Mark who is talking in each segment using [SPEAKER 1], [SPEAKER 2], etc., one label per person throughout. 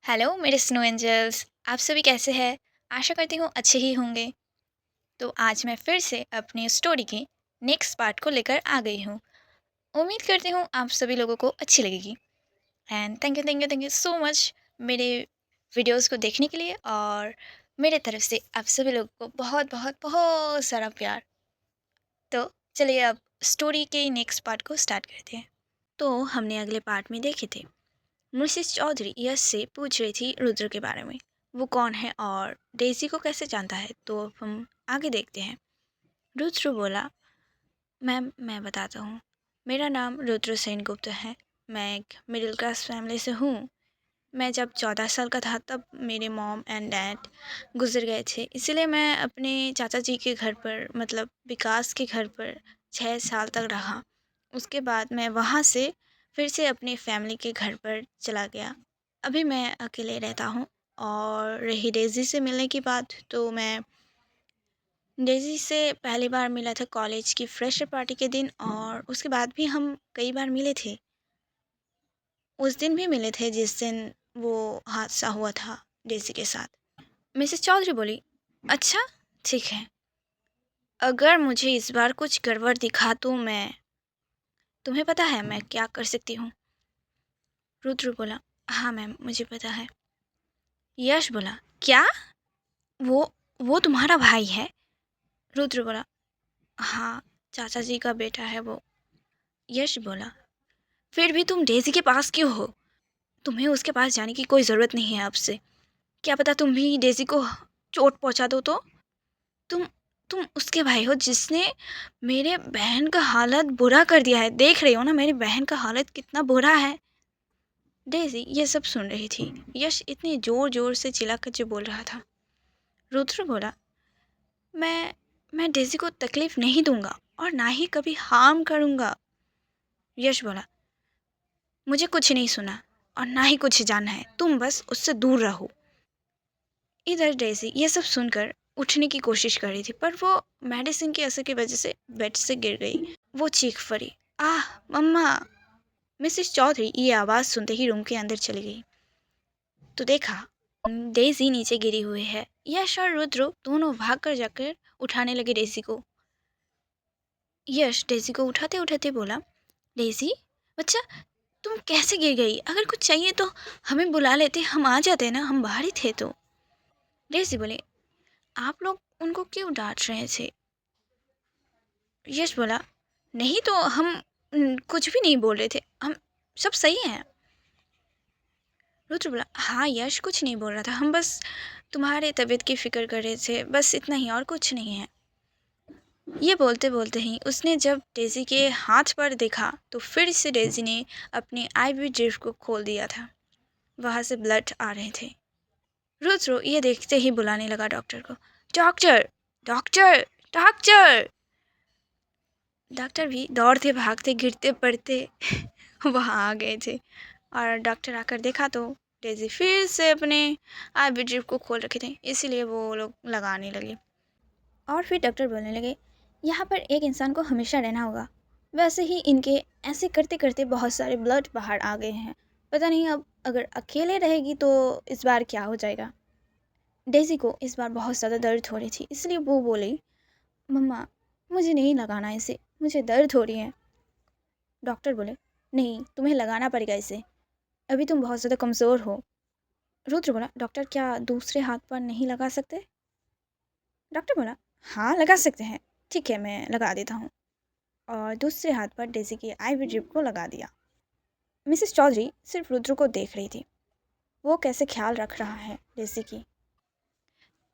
[SPEAKER 1] Hello मेरे snow angels, आप सभी कैसे हैं? आशा करती हूँ अच्छे ही होंगे। तो आज मैं फिर से अपनी स्टोरी के नेक्स्ट पार्ट को लेकर आ गई हूँ। उम्मीद करती हूँ आप सभी लोगों को अच्छी लगेगी। And thank you so much मेरे वीडियोस को देखने के लिए, और मेरे तरफ से आप सभी लोगों को बहुत बहुत बहुत सारा प्यार। तो चलिए अब स्टोरी के नेक्स्ट पार्ट को स्टार्ट करते हैं। तो हमने अगले पार्ट में देखे थे, मिसेस चौधरी यश से पूछ रही थी रुद्र के बारे में, वो कौन है और डेजी को कैसे जानता है। तो अब हम आगे देखते हैं। रुद्र बोला, मैम मैं बताता हूँ, मेरा नाम रुद्र सेनगुप्त है। मैं एक मिडिल क्लास फैमिली से हूँ। मैं जब 14 साल का था तब मेरे मॉम एंड डैड गुजर गए थे, इसीलिए मैं अपने चाचा जी के घर पर, मतलब विकास के घर पर 6 साल तक रहा। उसके बाद मैं वहाँ से फिर से अपनी फैमिली के घर पर चला गया। अभी मैं अकेले रहता हूँ। और रही डेज़ी से मिलने की बात, तो मैं डेज़ी से पहली बार मिला था कॉलेज की फ्रेशर पार्टी के दिन, और उसके बाद भी हम कई बार मिले थे। उस दिन भी मिले थे जिस दिन वो हादसा हुआ था डेज़ी के साथ। मिसेस चौधरी बोली, अच्छा ठीक है, अगर मुझे इस बार कुछ गड़बड़ दिखा तो मैं, तुम्हें पता है मैं क्या कर सकती हूँ? रुद्र बोला, हाँ मैम मुझे पता है। यश बोला, क्या? वो वो तुम्हारा भाई है? रुद्र बोला, हाँ, चाचा जी का बेटा है वो। यश बोला, फिर भी तुम डेजी के पास क्यों हो? तुम्हें उसके पास जाने की कोई ज़रूरत नहीं है अब से। क्या पता तुम भी डेजी को चोट पहुंचा दो तो? तुम तुम उसके भाई हो जिसने मेरे बहन का हालत बुरा कर दिया है। देख रही हो ना मेरी बहन का हालत कितना बुरा है। डेजी ये सब सुन रही थी। यश इतने ज़ोर ज़ोर से चिल्लाकर जो बोल रहा था। रुद्र बोला, मैं मैं डेजी को तकलीफ़ नहीं दूंगा और ना ही कभी हार्म करूंगा। यश बोला, मुझे कुछ नहीं सुना और ना ही कुछ जानना है, तुम बस उससे दूर रहो। इधर डेजी ये सब सुनकर उठने की कोशिश कर रही थी, पर वो मेडिसिन के असर की वजह से बेड से गिर गई। वो चीख पड़ी, आह मम्मा। मिसेस चौधरी ये आवाज़ सुनते ही रूम के अंदर चली गई, तो देखा डेजी नीचे गिरी हुई है। यश और रुद्र दोनों भाग कर जाकर उठाने लगे डेजी को। यश डेजी को उठाते उठाते बोला, डेजी बच्चा, तुम कैसे गिर गई? अगर कुछ चाहिए तो हमें बुला लेते, हम आ जाते ना, हम बाहर ही थे तो। डेजी बोले, आप लोग उनको क्यों डांट रहे थे? यश बोला, नहीं तो हम कुछ भी नहीं बोल रहे थे, हम सब सही हैं। रुद्र बोला, हाँ यश कुछ नहीं बोल रहा था, हम बस तुम्हारे तबीयत की फ़िक्र कर रहे थे, बस इतना ही, और कुछ नहीं है। ये बोलते बोलते ही उसने जब डेजी के हाथ पर देखा तो फिर से डेजी ने अपनी आईवी ड्रिप को खोल दिया था। वहाँ से ब्लड आ रहे थे। रुद्र ये देखते ही बुलाने लगा डॉक्टर को, डॉक्टर डॉक्टर डॉक्टर। डॉक्टर भी दौड़ते भागते गिरते पड़ते वहाँ आ गए थे, और डॉक्टर आकर देखा तो डेजी फिर से अपने आईवी ड्रिप को खोल रखे थे, इसीलिए वो लोग लगाने लगे। और फिर डॉक्टर बोलने लगे, यहाँ पर एक इंसान को हमेशा रहना होगा। वैसे ही इनके ऐसे करते करते बहुत सारे ब्लड बाहर आ गए हैं। पता नहीं अब अगर अकेले रहेगी तो इस बार क्या हो जाएगा। डेज़ी को इस बार बहुत ज़्यादा दर्द हो रही थी, इसलिए वो बोली, मम्मा मुझे नहीं लगाना इसे, मुझे दर्द हो रही है। डॉक्टर बोले, नहीं तुम्हें लगाना पड़ेगा इसे, अभी तुम बहुत ज़्यादा कमज़ोर हो। रुद्र बोला, डॉक्टर क्या दूसरे हाथ पर नहीं लगा सकते? डॉक्टर बोला, हाँ लगा सकते हैं, ठीक है मैं लगा देता हूँ। और दूसरे हाथ पर डेज़ी की आईवी ड्रिप को लगा दिया। मिसेस चौधरी सिर्फ रुद्र को देख रही थी, वो कैसे ख्याल रख रहा है डेज़ी की।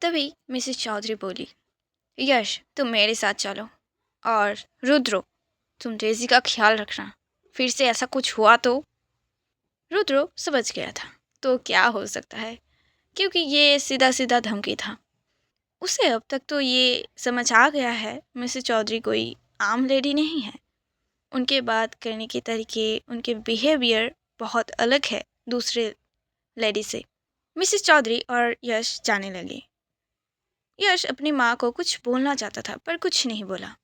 [SPEAKER 1] तभी मिसेस चौधरी बोली, यश तुम मेरे साथ चलो, और रुद्रो तुम डेज़ी का ख्याल रखना, फिर से ऐसा कुछ हुआ तो। रुद्रो समझ गया था तो क्या हो सकता है, क्योंकि ये सीधा सीधा धमकी था। उसे अब तक तो ये समझ आ गया है मिसेस चौधरी कोई आम लेडी नहीं है। उनके बात करने के तरीके, उनके बिहेवियर बहुत अलग है दूसरे लेडी से। मिसेस चौधरी और यश जाने लगे। यश अपनी माँ को कुछ बोलना चाहता था पर कुछ नहीं बोला।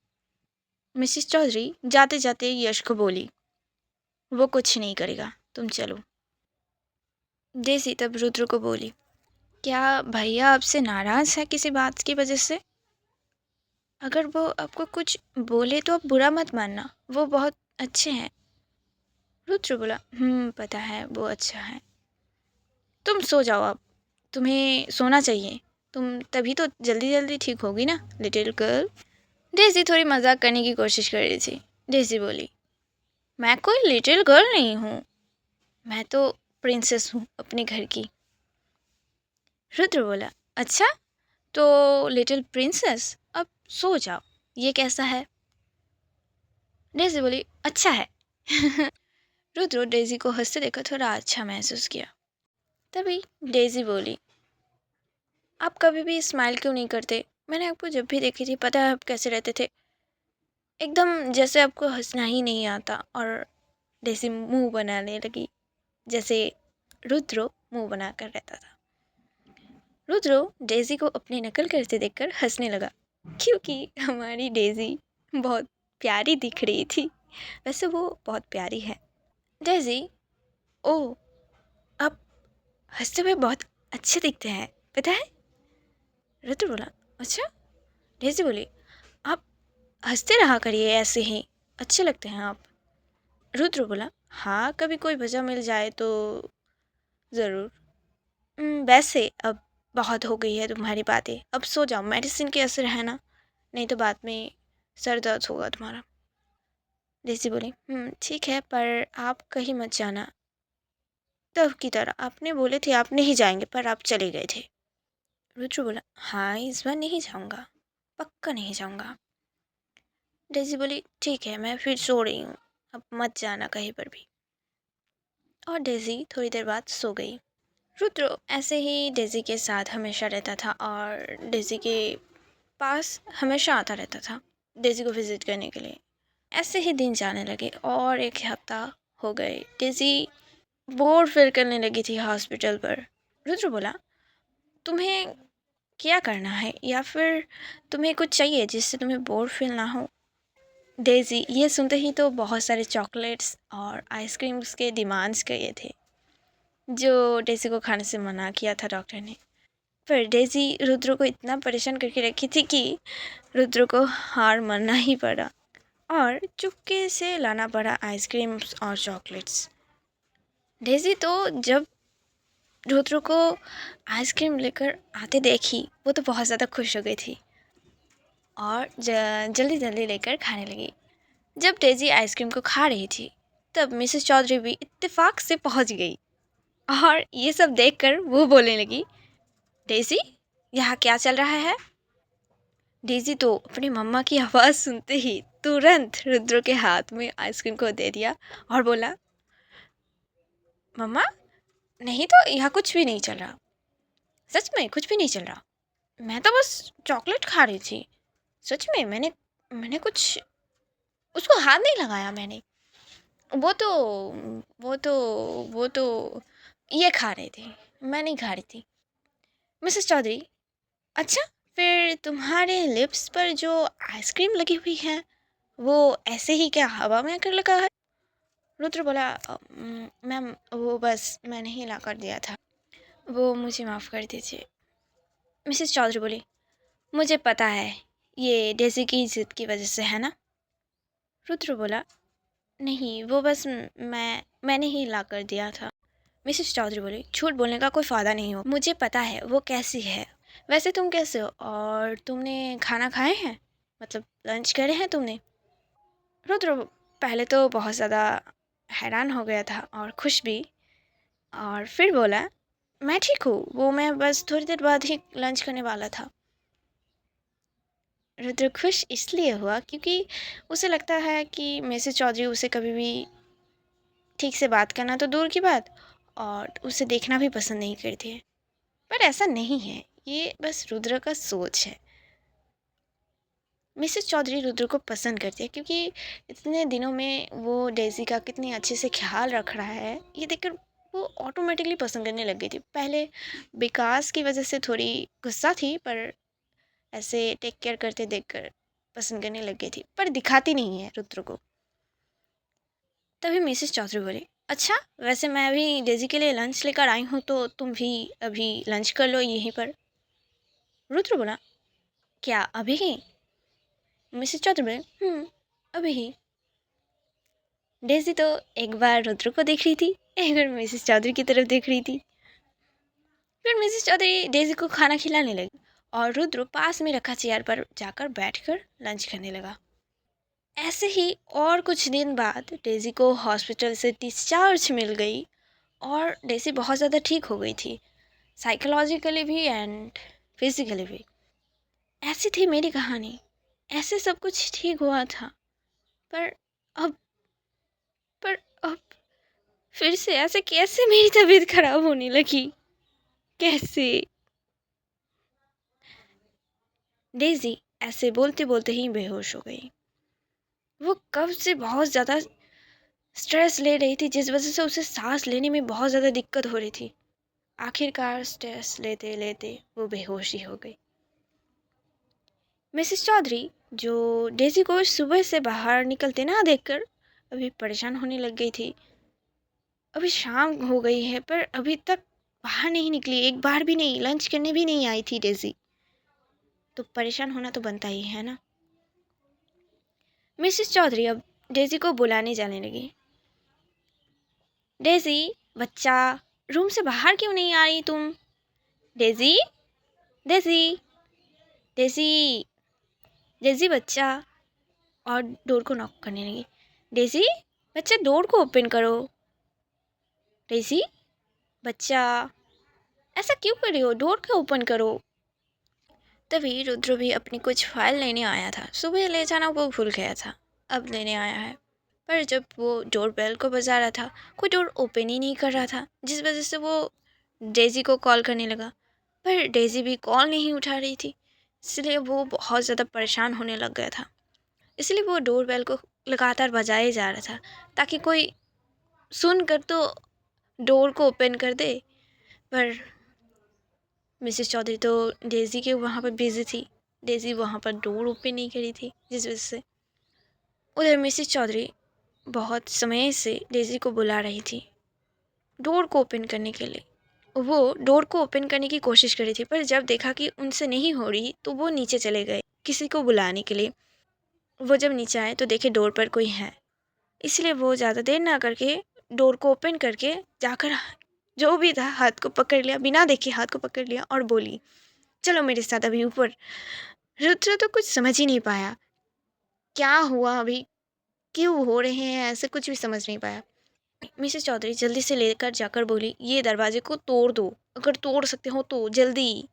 [SPEAKER 1] मिसेस चौधरी जाते जाते यश को बोली, वो कुछ नहीं करेगा, तुम चलो। डेज़ी तब रुद्र को बोली, क्या भैया आपसे नाराज़ है किसी बात की वजह से? अगर वो आपको कुछ बोले तो आप बुरा मत मानना, वो बहुत अच्छे हैं। रुद्र बोला, पता है वो अच्छा है। तुम सो जाओ अब, तुम्हें सोना चाहिए। तुम तभी तो जल्दी जल्दी ठीक होगी ना लिटिल गर्ल। डेज़ी थोड़ी मजाक करने की कोशिश कर रही थी। डेज़ी बोली, मैं कोई लिटिल गर्ल नहीं हूँ, मैं तो प्रिंसेस हूँ अपने घर की। रुद्र बोला, अच्छा, तो लिटिल प्रिंसेस अब सो जाओ, ये कैसा है? डेज़ी बोली, अच्छा है। रुद्र डेज़ी को हंसते देखकर थोड़ा अच्छा महसूस किया। तभी डेज़ी बोली, आप कभी भी स्माइल क्यों नहीं करते? मैंने आपको जब भी देखी थी, पता है आप कैसे रहते थे, एकदम जैसे आपको हंसना ही नहीं आता। और डेज़ी मुंह बनाने लगी जैसे रुद्रो मुंह बनाकर रहता था। रुद्रो डेज़ी को अपनी नकल करते देखकर हंसने लगा, क्योंकि हमारी डेज़ी बहुत प्यारी दिख रही थी। वैसे वो बहुत प्यारी है। डेज़ी, ओह, आप हंसते हुए बहुत अच्छे दिखते हैं, पता है? रुद्र बोला, अच्छा। डेज़ी बोली, आप हंसते रहा करिए ऐसे ही, अच्छे लगते हैं आप। रुद्र बोला, हाँ, कभी कोई वजह मिल जाए तो ज़रूर। वैसे अब बहुत हो गई है तुम्हारी बातें, अब सो जाओ, मेडिसिन के असर है ना, नहीं तो बाद में सर दर्द होगा तुम्हारा। डेज़ी बोली, ठीक है, पर आप कहीं मत जाना। तब की तरह आपने बोले थे आप नहीं जाएंगे, पर आप चले गए थे। रुद्र बोला, हाँ, इस बार नहीं जाऊँगा, पक्का नहीं जाऊँगा। डेज़ी बोली, ठीक है, मैं फिर सो रही हूँ, अब मत जाना कहीं पर भी। और डेज़ी थोड़ी देर बाद सो गई। रुद्र ऐसे ही डेज़ी के साथ हमेशा रहता था और डेज़ी के पास हमेशा आता रहता था डेज़ी को विज़िट करने के लिए। ऐसे ही दिन जाने लगे और एक हफ्ता हो गए। डेज़ी बोर फील करने लगी थी हॉस्पिटल पर। रुद्र बोला, तुम्हें क्या करना है, या फिर तुम्हें कुछ चाहिए जिससे तुम्हें बोर फील ना हो? डेज़ी ये सुनते ही तो बहुत सारे चॉकलेट्स और आइसक्रीम्स के डिमांड्स किए थे, जो डेज़ी को खाने से मना किया था डॉक्टर ने। पर डेज़ी रुद्र को इतना परेशान करके रखी थी कि रुद्र को हार मानना ही पड़ा और चुपके से लाना पड़ा आइसक्रीम्स और चॉकलेट्स। डेज़ी तो जब रुद्र को आइसक्रीम लेकर आते देखी, वो तो बहुत ज़्यादा खुश हो गई थी और जल्दी जल्दी लेकर खाने लगी। जब डेज़ी आइसक्रीम को खा रही थी, तब मिसेस चौधरी भी इत्तेफाक से पहुंच गई और ये सब देखकर वो बोलने लगी, डेज़ी, यहाँ क्या चल रहा है? डेज़ी तो अपनी मम्मा की आवाज़ सुनते ही तुरंत रुद्र के हाथ में आइसक्रीम को दे दिया और बोला, मम्मा, नहीं तो यहाँ कुछ भी नहीं चल रहा, सच में कुछ भी नहीं चल रहा, मैं तो बस चॉकलेट खा रही थी, सच में मैंने मैंने कुछ उसको हाथ नहीं लगाया मैंने, वो तो वो तो वो तो ये खा रहे थे, मैं नहीं खा रही थी। मिसेस चौधरी, अच्छा, फिर तुम्हारे लिप्स पर जो आइसक्रीम लगी हुई है, वो ऐसे ही क्या हवा में आकर लगा है? रुद्र बोला, मैम, वो बस मैंने ही ला कर दिया था, वो मुझे माफ़ कर दीजिए। मिसेस चौधरी बोली, मुझे पता है, ये डेज़ी की जिद की वजह से है ना? रुद्र बोला, नहीं, वो बस मैंने ही ला कर दिया था। मिसेस चौधरी बोली, झूठ बोलने का कोई फ़ायदा नहीं हो, मुझे पता है वो कैसी है। वैसे तुम कैसे हो, और तुमने खाना खाए हैं, मतलब लंच करे हैं तुमने? रुद्र पहले तो बहुत ज़्यादा हैरान हो गया था और खुश भी, और फिर बोला, मैं ठीक हूँ, वो मैं बस थोड़ी देर बाद ही लंच करने वाला था। रुद्र खुश इसलिए हुआ क्योंकि उसे लगता है कि मिसेस चौधरी उसे कभी भी ठीक से बात करना तो दूर की बात, और उसे देखना भी पसंद नहीं करती है। पर ऐसा नहीं है, ये बस रुद्र का सोच है। मिसेस चौधरी रुद्र को पसंद करती है क्योंकि इतने दिनों में वो डेज़ी का कितनी अच्छे से ख्याल रख रहा है, ये देखकर वो ऑटोमेटिकली पसंद करने लग गई थी। पहले विकास की वजह से थोड़ी गुस्सा थी, पर ऐसे टेक केयर करते देखकर पसंद करने लग गई थी, पर दिखाती नहीं है रुद्र को। तभी मिसेस चौधरी बोली,
[SPEAKER 2] अच्छा, वैसे मैं अभी डेज़ी के लिए लंच लेकर आई हूँ, तो तुम भी अभी लंच कर लो यहीं पर। रुद्र बोला, क्या अभी ही? मिसेस चौधरी बोले, अभी ही। डेज़ी तो एक बार रुद्र को देख रही थी, एक बार मिसेस चौधरी की तरफ देख रही थी। फिर मिसेस चौधरी डेज़ी को खाना खिलाने लगी और रुद्र पास में रखा चेयर पर जाकर बैठकर लंच करने लगा। ऐसे ही और कुछ दिन बाद डेज़ी को हॉस्पिटल से डिस्चार्ज मिल गई और डेज़ी बहुत ज़्यादा ठीक हो गई थी, साइकोलॉजिकली भी एंड फिजिकली भी। ऐसी थी मेरी कहानी। ऐसे सब कुछ ठीक हुआ था, पर अब पर अब फिर से ऐसे कैसे मेरी तबीयत खराब होने लगी? कैसे? डेज़ी ऐसे बोलते बोलते ही बेहोश हो गई। वो कब से बहुत ज़्यादा स्ट्रेस ले रही थी, जिस वजह से उसे सांस लेने में बहुत ज़्यादा दिक्कत हो रही थी। आखिरकार स्ट्रेस लेते लेते वो बेहोश ही हो गई। मिसेस चौधरी, जो डेज़ी को सुबह से बाहर निकलते ना देखकर अभी परेशान होने लग गई थी। अभी शाम हो गई है पर अभी तक बाहर नहीं निकली, एक बार भी नहीं, लंच करने भी नहीं आई थी डेज़ी। तो परेशान होना तो बनता ही है ना। मिसेस चौधरी अब डेज़ी को बुलाने जाने लगी। डेज़ी बच्चा, रूम से बाहर क्यों नहीं आ रही तुम? डेज़ी, डेज़ी, डेज़ी, डेज़ी बच्चा। और डोर को नॉक करने लगी। डेज़ी बच्चा, डोर को ओपन करो। डेज़ी बच्चा, ऐसा क्यों कर रही हो? डोर को ओपन करो। तभी रुद्र भी अपनी कुछ फाइल लेने आया था। सुबह ले जाना वो भूल गया था, अब लेने आया है। पर जब वो डोर बेल को बजा रहा था, कोई डोर ओपन ही नहीं कर रहा था, जिस वजह से वो डेज़ी को कॉल करने लगा। पर डेज़ी भी कॉल नहीं उठा रही थी, इसलिए वो बहुत ज़्यादा परेशान होने लग गया था। इसलिए वो डोर बेल को लगातार बजाए जा रहा था, ताकि कोई सुन कर तो डोर को ओपन कर दे। पर मिसेस चौधरी तो डेज़ी के वहाँ पर बिजी थी। डेज़ी वहाँ पर डोर ओपन नहीं करी थी, जिस वजह से उधर मिसेस चौधरी बहुत समय से डेज़ी को बुला रही थी डोर को ओपन करने के लिए। वो डोर को ओपन करने की कोशिश कर रही थी, पर जब देखा कि उनसे नहीं हो रही तो वो नीचे चले गए किसी को बुलाने के लिए। वो जब नीचे आए तो देखे डोर पर कोई है, इसलिए वो ज़्यादा देर ना करके डोर को ओपन करके जाकर जो भी था हाथ को पकड़ लिया, बिना देखे हाथ को पकड़ लिया और बोली, चलो मेरे साथ अभी ऊपर। रुद्र तो कुछ समझ ही नहीं पाया, क्या हुआ अभी, क्यों हो रहे हैं ऐसे, कुछ भी समझ नहीं पाया। मिसेस चौधरी जल्दी से लेकर जाकर बोली, ये दरवाजे को तोड़ दो, अगर तोड़ सकते हो तो जल्दी।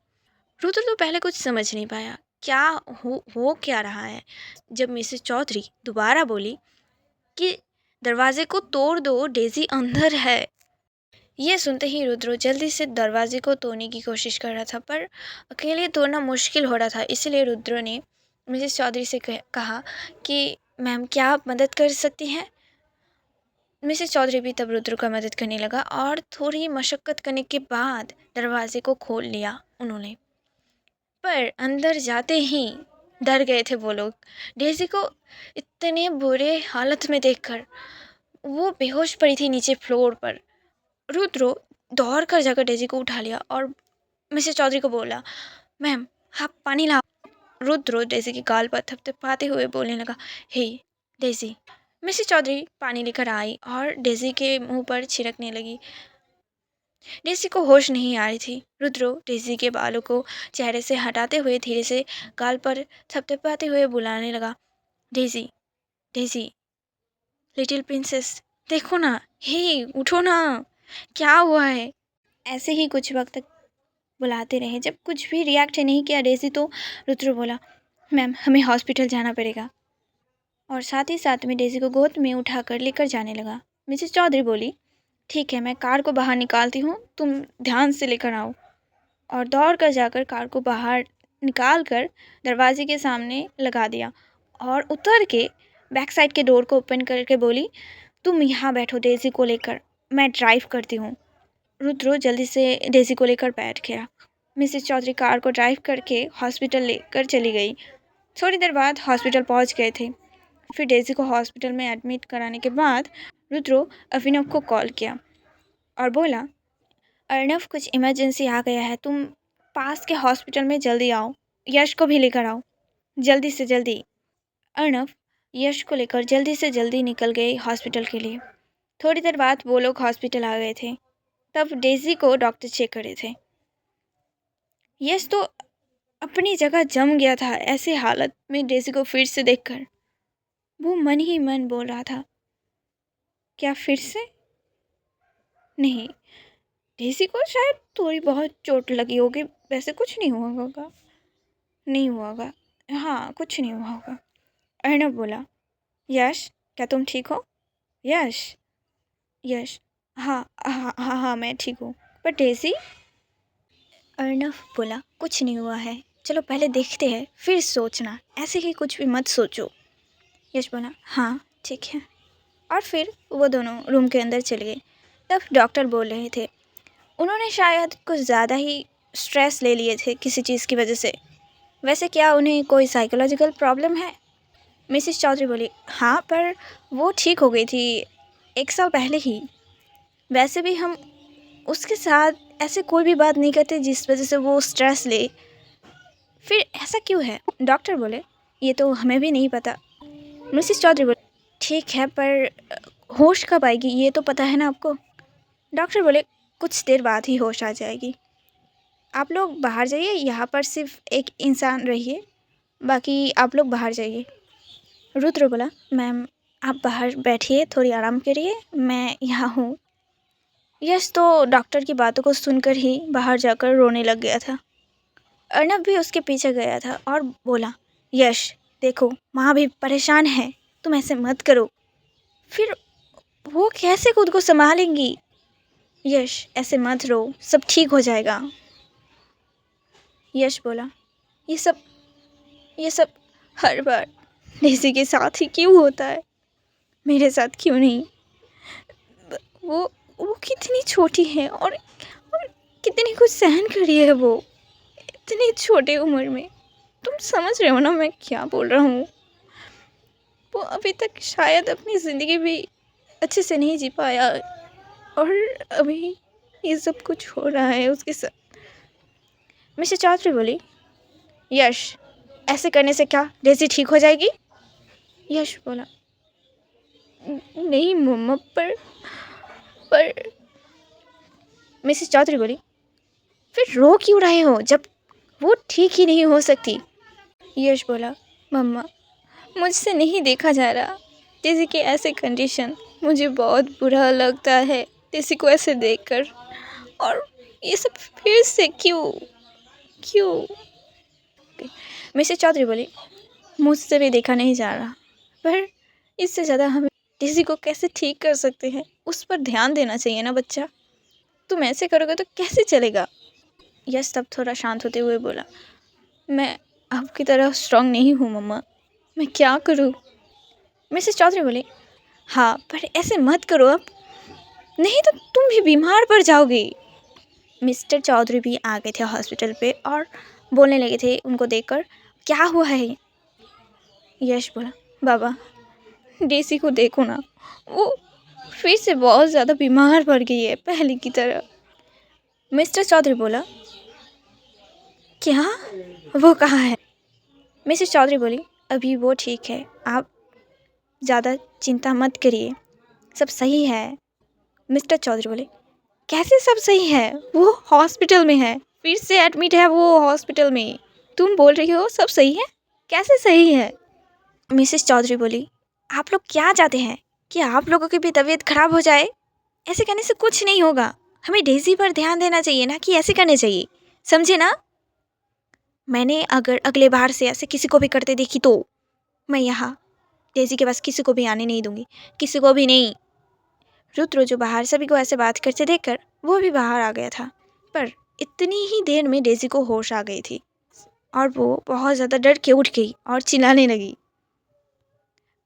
[SPEAKER 2] रुद्र तो पहले कुछ समझ नहीं पाया, क्या हो क्या रहा है। जब मिसेस चौधरी दोबारा बोली कि दरवाजे को तोड़ दो, डेज़ी अंदर है। ये सुनते ही रुद्र जल्दी से दरवाजे को तोड़ने की कोशिश कर रहा था, पर अकेले तोड़ना मुश्किल हो रहा था। इसलिए रुद्र ने मिसेस चौधरी से कहा कि मैम, क्या आप मदद कर सकती हैं? मिसेस चौधरी भी तब रुद्र का मदद करने लगा और थोड़ी मशक्क़त करने के बाद दरवाजे को खोल लिया उन्होंने। पर अंदर जाते ही डर गए थे वो लोग, डेज़ी को इतने बुरे हालत में देखकर। वो बेहोश पड़ी थी नीचे फ्लोर पर। रुद्र दौड़ कर जाकर डेज़ी को उठा लिया और मिसेस चौधरी को बोला, मैम आप पानी लाओ। रुद्र डेज़ी की गाल पर थपथपाते हुए बोलने लगा, हे डेज़ी। मिसेस चौधरी पानी लेकर आई और डेज़ी के मुंह पर छिड़कने लगी। डेज़ी को होश नहीं आ रही थी। रुद्र डेज़ी के बालों को चेहरे से हटाते हुए धीरे से गाल पर थपथपाते हुए बुलाने लगा, डेज़ी, डेज़ी, लिटिल प्रिंसेस, देखो ना, हे उठो ना, क्या हुआ है? ऐसे ही कुछ वक्त तक बुलाते रहे। जब कुछ भी रिएक्ट नहीं किया डेज़ी, तो रुद्र बोला, मैम हमें हॉस्पिटल जाना पड़ेगा। और साथ ही साथ में डेज़ी को गोद में उठाकर लेकर जाने लगा। मिसेस चौधरी बोली, ठीक है, मैं कार को बाहर निकालती हूँ, तुम ध्यान से लेकर आओ। और दौड़ कर जाकर कार को बाहर निकाल कर दरवाजे के सामने लगा दिया और उतर के बैक साइड के डोर को ओपन करके बोली, तुम यहाँ बैठो डेज़ी को लेकर, मैं ड्राइव करती हूँ। रुद्र जल्दी से डेज़ी को लेकर बैठ गया। मिसेस चौधरी कार को ड्राइव करके हॉस्पिटल लेकर चली गई। थोड़ी देर बाद हॉस्पिटल पहुँच गए थे। फिर डेज़ी को हॉस्पिटल में एडमिट कराने के बाद रुद्रो अभिनव को कॉल किया और बोला, अर्णव कुछ इमरजेंसी आ गया है, तुम पास के हॉस्पिटल में जल्दी आओ, यश को भी लेकर आओ, जल्दी से जल्दी। अर्णव यश को लेकर जल्दी से जल्दी निकल गए हॉस्पिटल के लिए। थोड़ी देर बाद वो लोग हॉस्पिटल आ गए थे। तब डेजी को डॉक्टर चेक कर रहे थे। यश तो अपनी जगह जम गया था। ऐसी हालत में डेजी को फिर से देखकर वो मन ही मन बोल रहा था, क्या फिर से? नहीं, डेजी को शायद थोड़ी बहुत चोट लगी होगी, वैसे कुछ नहीं हुआ होगा, नहीं हुआ होगा, हाँ कुछ नहीं हुआ होगा। अर्णव बोला, यश क्या तुम ठीक हो? यश यश हाँ हाँ हाँ हाँ मैं ठीक हूँ, पर डेजी? अर्णव बोला, कुछ नहीं हुआ है, चलो पहले देखते हैं फिर सोचना, ऐसे ही कुछ भी मत सोचो। यश बोला, हाँ ठीक है। और फिर वो दोनों रूम के अंदर चले गए। तब डॉक्टर बोल रहे थे, उन्होंने शायद कुछ ज़्यादा ही स्ट्रेस ले लिए थे किसी चीज़ की वजह से। वैसे क्या उन्हें कोई साइकोलॉजिकल प्रॉब्लम है? मिसेस चौधरी बोली, हाँ पर वो ठीक हो गई थी 1 साल पहले ही। वैसे भी हम उसके साथ ऐसे कोई भी बात नहीं करते जिस वजह से वो स्ट्रेस ले। फिर ऐसा क्यों है? डॉक्टर बोले, ये तो हमें भी नहीं पता। मिसेस चौधरी बोले, ठीक है पर होश कब आएगी ये तो पता है ना आपको? डॉक्टर बोले, कुछ देर बाद ही होश आ जाएगी। आप लोग बाहर जाइए, यहाँ पर सिर्फ एक इंसान रहिए, बाकी आप लोग बाहर जाइए। रुद्र बोला, मैम आप बाहर बैठिए, थोड़ी आराम करिए, मैं यहाँ हूँ। यश तो डॉक्टर की बातों को सुनकर ही बाहर जाकर रोने लग गया था। अर्णव भी उसके पीछे गया था और बोला, यश देखो माँ भी परेशान है, तुम ऐसे मत करो, फिर वो कैसे खुद को संभालेंगी? यश ऐसे मत रो, सब ठीक हो जाएगा। यश बोला, ये सब हर बार डेज़ी के साथ ही क्यों होता है, मेरे साथ क्यों नहीं? वो वो कितनी छोटी है और कितनी कुछ सहन कर रही है वो इतनी छोटी उम्र में। तुम समझ रहे हो ना मैं क्या बोल रहा हूँ? वो अभी तक शायद अपनी ज़िंदगी भी अच्छे से नहीं जी पाया और अभी ये सब कुछ हो रहा है उसके साथ। मिसेस चौधरी बोली, यश ऐसे करने से क्या डेज़ी ठीक हो जाएगी? यश बोला, नहीं मम्मा पर मिसेस चौधरी बोली, फिर रो क्यों रहे हो जब वो ठीक ही नहीं हो सकती? यश बोला, मम्मा मुझसे नहीं देखा जा रहा डेज़ी के ऐसे कंडीशन, मुझे बहुत बुरा लगता है डेज़ी को ऐसे देखकर, और ये सब फिर से क्यों क्यों? मिसेस चौधरी बोली, मुझसे भी देखा नहीं जा रहा, पर इससे ज़्यादा हम डेज़ी को कैसे ठीक कर सकते हैं, उस पर ध्यान देना चाहिए ना बच्चा, तुम ऐसे करोगे तो कैसे चलेगा? यश तब थोड़ा शांत होते हुए बोला, मैं आपकी तरह स्ट्रांग नहीं हूँ मम्मा, मैं क्या करूँ? मिसेस चौधरी बोली, हाँ पर ऐसे मत करो अब, नहीं तो तुम भी बीमार पड़ जाओगी। मिस्टर चौधरी भी आ गए थे हॉस्पिटल पे और बोलने लगे थे उनको देखकर, क्या हुआ है? यश बोला, बाबा डेसी को देखो ना, वो फिर से बहुत ज़्यादा बीमार पड़ गई है पहले की तरह। मिस्टर चौधरी बोला, क्या? वो कहाँ है? मिसेस चौधरी बोली, अभी वो ठीक है, आप ज़्यादा चिंता मत करिए, सब सही है। मिस्टर चौधरी बोले, कैसे सब सही है? वो हॉस्पिटल में है, फिर से एडमिट है वो हॉस्पिटल में, तुम बोल रही हो सब सही है, कैसे सही है? मिसेस चौधरी बोली, आप लोग क्या चाहते हैं कि आप लोगों की भी तबीयत खराब हो जाए? ऐसे करने से कुछ नहीं होगा, हमें डेज़ी पर ध्यान देना चाहिए ना कि ऐसे करने चाहिए, समझे ना? मैंने अगर अगले बार से ऐसे किसी को भी करते देखी तो मैं यहाँ डेज़ी के पास किसी को भी आने नहीं दूंगी, किसी को भी नहीं। रुद्र जो बाहर सभी को ऐसे बात करते देखकर वो भी बाहर आ गया था, पर इतनी ही देर में डेज़ी को होश आ गई थी और वो बहुत ज़्यादा डर के उठ गई और चिल्लाने लगी।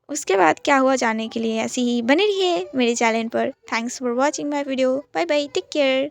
[SPEAKER 2] उसके बाद क्या हुआ जानने के लिए ऐसे ही बने रहिए मेरे चैनल पर। Thanks for watching my video, bye bye, take care.